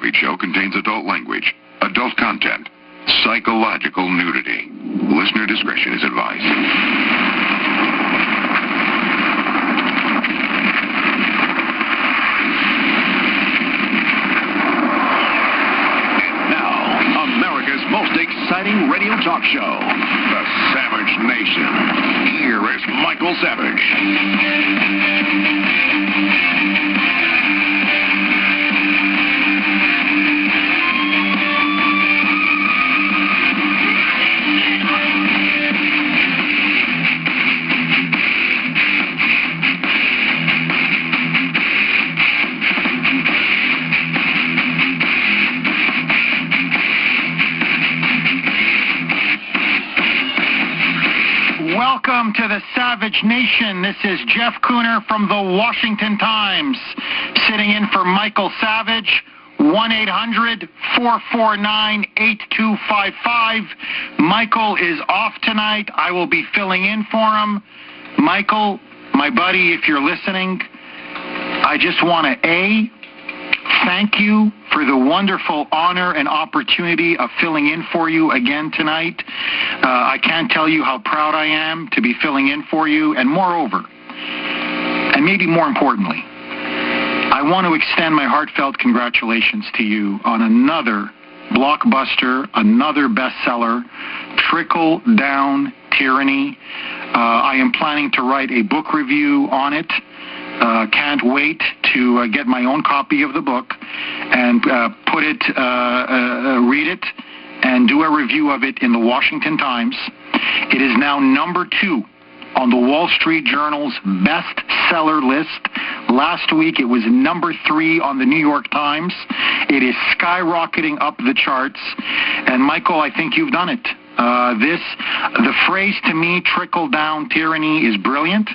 pornography show contains adult language, adult content, psychological nudity. Listener discretion is advised. America's most exciting radio talk show, The Savage Nation. Here is Michael Savage. Welcome to the Savage Nation. This is Jeff Kuhner from the Washington Times, sitting in for Michael Savage. 1-800-449-8255. Michael is off tonight. I will be filling in for him. Michael, my buddy, if you're listening, I just want to, thank you for the wonderful honor and opportunity of filling in for you again tonight. I can't tell you how proud I am to be filling in for you, and moreover, and maybe more importantly, I want to extend my heartfelt congratulations to you on another blockbuster, another bestseller, Trickle Down Tyranny. I am planning to write a book review on it. Can't wait to get my own copy of the book and read it, and do a review of it in the Washington Times. It is now number 2 on the Wall Street Journal's bestseller list. Last week it was number 3 on the New York Times. It is skyrocketing up the charts. And Michael, I think you've done it. The phrase to me, trickle down tyranny, is brilliant.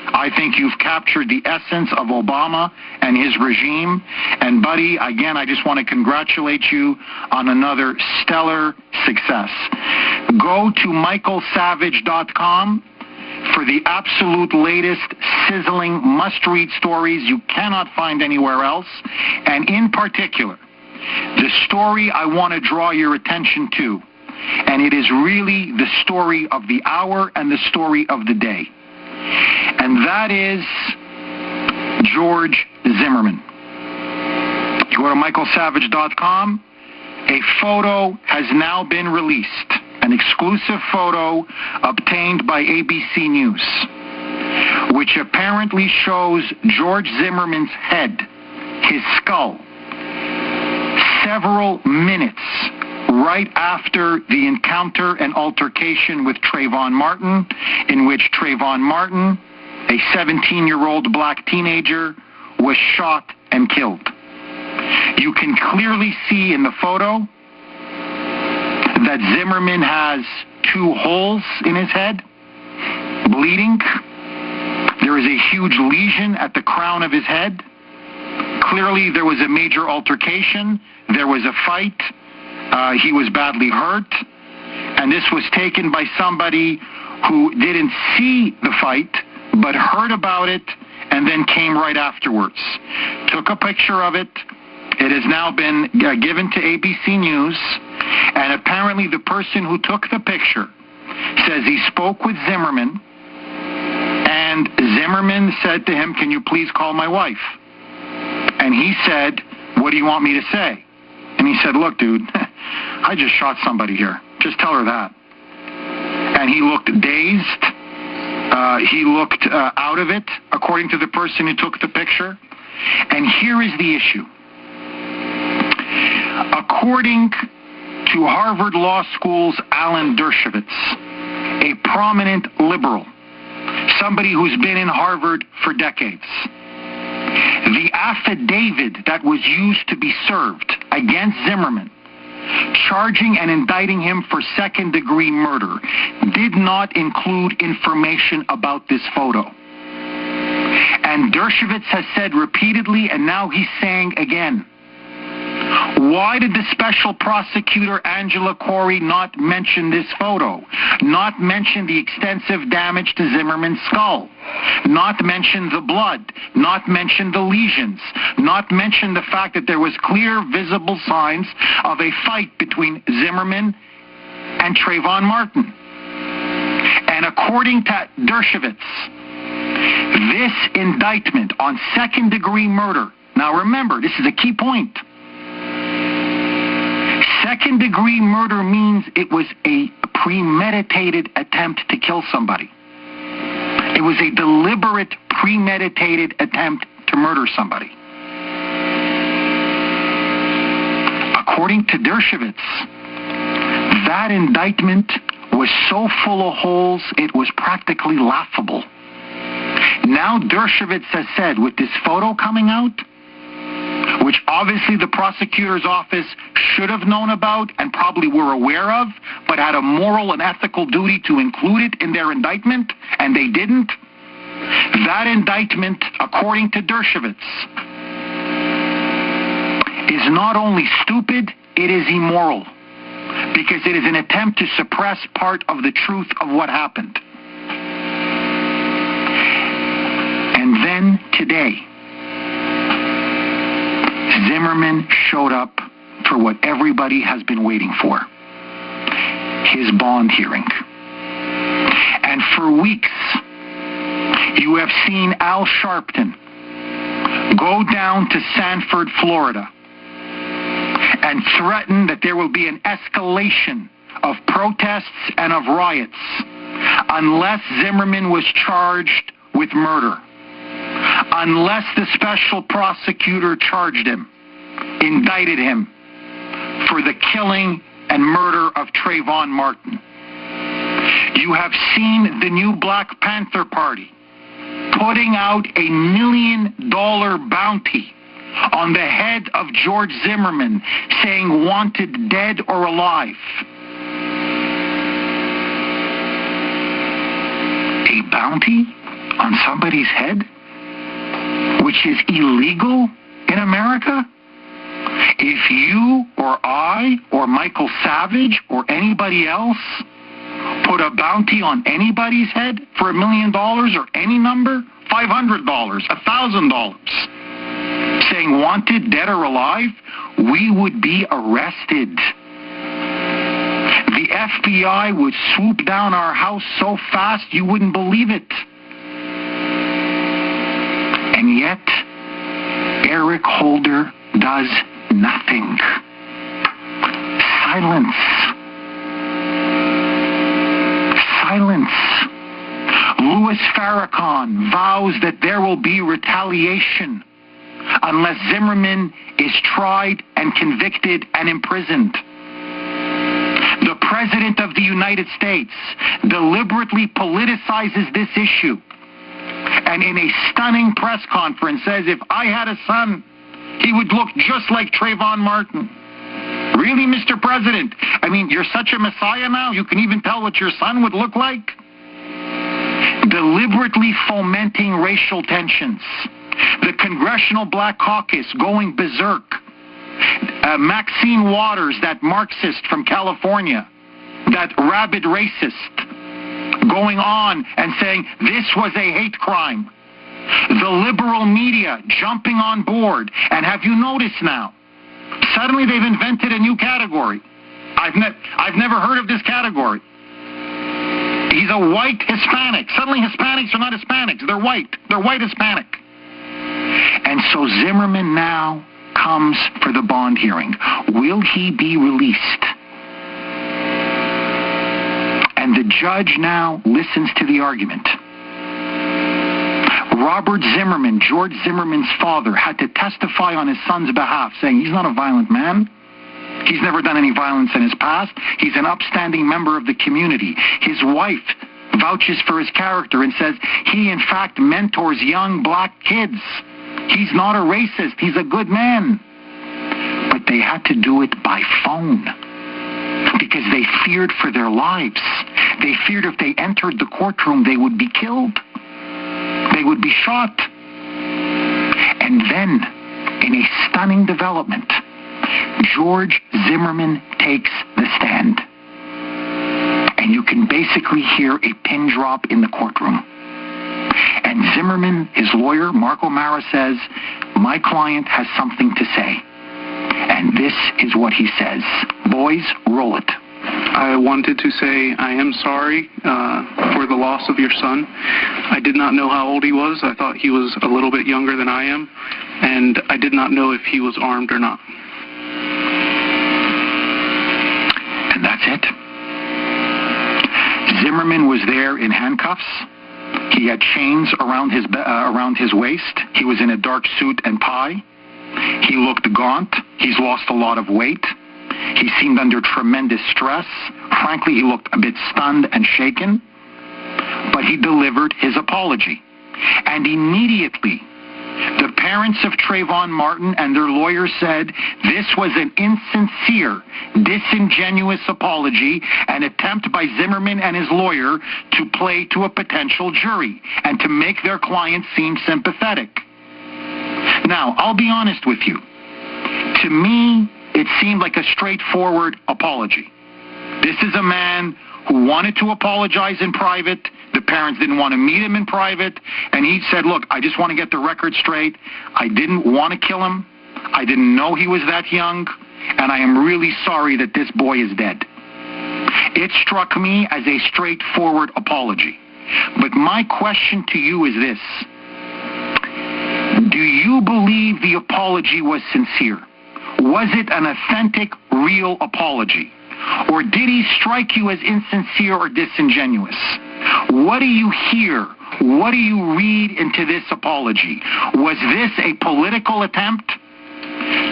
I think you've captured the essence of Obama and his regime. And, buddy, again, I just want to congratulate you on another stellar success. Go to michaelsavage.com for the absolute latest, sizzling, must-read stories you cannot find anywhere else. And in particular, the story I want to draw your attention to, and it is really the story of the hour and the story of the day. And that is George Zimmerman. You go to michaelsavage.com. A photo has now been released, an exclusive photo obtained by ABC News, which apparently shows George Zimmerman's head, his skull, several minutes right after the encounter and altercation with Trayvon Martin, in which Trayvon Martin, a 17-year-old black teenager, was shot and killed. You can clearly see in the photo that Zimmerman has 2 holes in his head, bleeding. There is a huge lesion at the crown of his head. Clearly there was a major altercation. There was a fight. He was badly hurt, and this was taken by somebody who didn't see the fight, but heard about it, and then came right afterwards. Took a picture of it. It has now been given to ABC News, and apparently the person who took the picture says he spoke with Zimmerman, and Zimmerman said to him, "Can you please call my wife?" And he said, "What do you want me to say?" And he said, "Look, dude, I just shot somebody here. Just tell her that." And he looked dazed. He looked out of it, according to the person who took the picture. And here is the issue. According to Harvard Law School's Alan Dershowitz, a prominent liberal, somebody who's been in Harvard for decades, the affidavit that was used to be served against Zimmerman, charging and indicting him for second-degree murder, did not include information about this photo. And Dershowitz has said repeatedly, and now he's saying again, Why did the special prosecutor, Angela Corey, not mention this photo? Not mention the extensive damage to Zimmerman's skull? Not mention the blood? Not mention the lesions? Not mention the fact that there was clear, visible signs of a fight between Zimmerman and Trayvon Martin? And according to Dershowitz, this indictment on second-degree murder, now remember, this is a key point. Second-degree murder means it was a premeditated attempt to kill somebody. It was a deliberate, premeditated attempt to murder somebody. According to Dershowitz, that indictment was so full of holes, it was practically laughable. Now Dershowitz has said, with this photo coming out, which obviously the prosecutor's office should have known about and probably were aware of, but had a moral and ethical duty to include it in their indictment, and they didn't. That indictment, according to Dershowitz, is not only stupid, it is immoral, because it is an attempt to suppress part of the truth of what happened. And then today, Zimmerman showed up for what everybody has been waiting for, his bond hearing. And for weeks, you have seen Al Sharpton go down to Sanford, Florida, and threaten that there will be an escalation of protests and of riots unless Zimmerman was charged with murder, unless the special prosecutor charged him, indicted him for the killing and murder of Trayvon Martin. You have seen the new Black Panther Party putting out $1 million bounty on the head of George Zimmerman, saying wanted dead or alive. A bounty on somebody's head, which is illegal in America? If you or I or Michael Savage or anybody else put a bounty on anybody's head for $1 million or any number, $500, $1,000, saying wanted, dead or alive, we would be arrested. The FBI would swoop down our house so fast you wouldn't believe it. And yet, Eric Holder does nothing. Silence. Silence. Louis Farrakhan vows that there will be retaliation unless Zimmerman is tried and convicted and imprisoned. The President of the United States deliberately politicizes this issue, and in a stunning press conference says, if I had a son, he would look just like Trayvon Martin. Really, Mr. President? I mean, you're such a messiah now, you can even tell what your son would look like? Deliberately fomenting racial tensions. The Congressional Black Caucus going berserk. Maxine Waters, that Marxist from California, that rabid racist, going on and saying this was a hate crime. The liberal media jumping on board. And have you noticed now, suddenly they've invented a new category. I've never heard of this category. He's a white Hispanic. Suddenly Hispanics are not Hispanics. They're white. They're white Hispanic. And so Zimmerman now comes for the bond hearing. Will he be released? And the judge now listens to the argument. Robert Zimmerman, George Zimmerman's father, had to testify on his son's behalf, saying he's not a violent man. He's never done any violence in his past. He's an upstanding member of the community. His wife vouches for his character and says he, in fact, mentors young black kids. He's not a racist. He's a good man. But they had to do it by phone because they feared for their lives. They feared if they entered the courtroom, they would be killed. They would be shot. And then, in a stunning development, George Zimmerman takes the stand. And you can basically hear a pin drop in the courtroom. And Zimmerman, his lawyer, Mark O'Mara, says, my client has something to say. And this is what he says. Boys, roll it. I wanted to say I am sorry for the loss of your son. I did not know how old he was. I thought he was a little bit younger than I am. And I did not know if he was armed or not. And that's it. Zimmerman was there in handcuffs. He had chains around his waist. He was in a dark suit and tie. He looked gaunt. He's lost a lot of weight. He seemed under tremendous stress. Frankly, he looked a bit stunned and shaken. But he delivered his apology. And immediately, the parents of Trayvon Martin and their lawyer said this was an insincere, disingenuous apology, an attempt by Zimmerman and his lawyer to play to a potential jury and to make their client seem sympathetic. Now, I'll be honest with you. To me, it seemed like a straightforward apology. This is a man who wanted to apologize in private. The parents didn't want to meet him in private. And he said, look, I just want to get the record straight. I didn't want to kill him. I didn't know he was that young. And I am really sorry that this boy is dead. It struck me as a straightforward apology. But my question to you is this. Do you believe the apology was sincere? Was it an authentic, real apology? Or did he strike you as insincere or disingenuous? What do you hear? What do you read into this apology? Was this a political attempt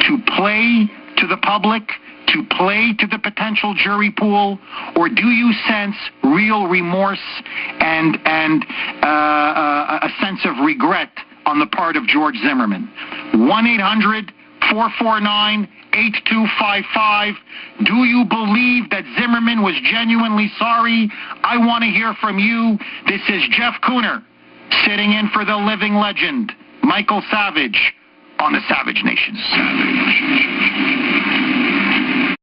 to play to the public, to play to the potential jury pool, or do you sense real remorse and a sense of regret on the part of George Zimmerman? 1-800-449-8255. Do you believe that Zimmerman was genuinely sorry? I want to hear from you. This is Jeff Kuhner, sitting in for the living legend, Michael Savage, on the Savage Nation. Savage.